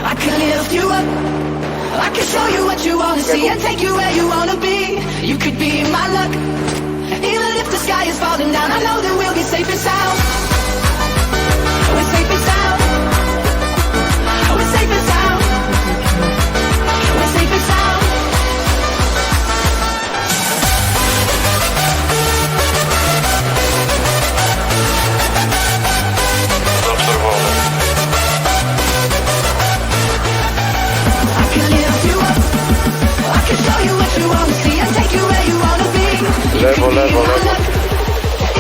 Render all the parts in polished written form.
I can lift you up, I can show you what you wanna see and take you where you wanna be. You could be my luck. Even if the sky is falling down, I know that we'll be safe and sound. We're safe and sound. We're safe and sound. We're safe and sound. I can lift you up, I can show you what you wanna see and take you where you wanna be. Lewo, lewo, lewo.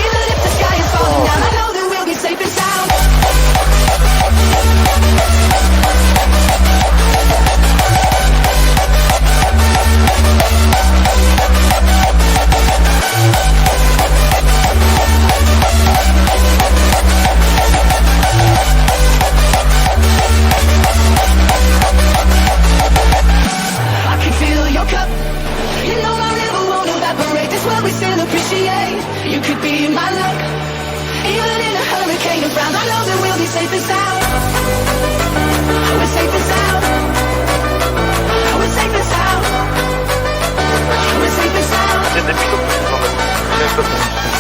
Even if the sky is falling down, I know that we'll be safe and sound. I can fill your cup. You know my river won't evaporate. This world we still appreciate. You could be my luck. Even in a hurricane of frowns, I know that we'll be safe and sound. We're safe and sound. We're safe and sound. We're safe and sound. Jeden mikro, moment.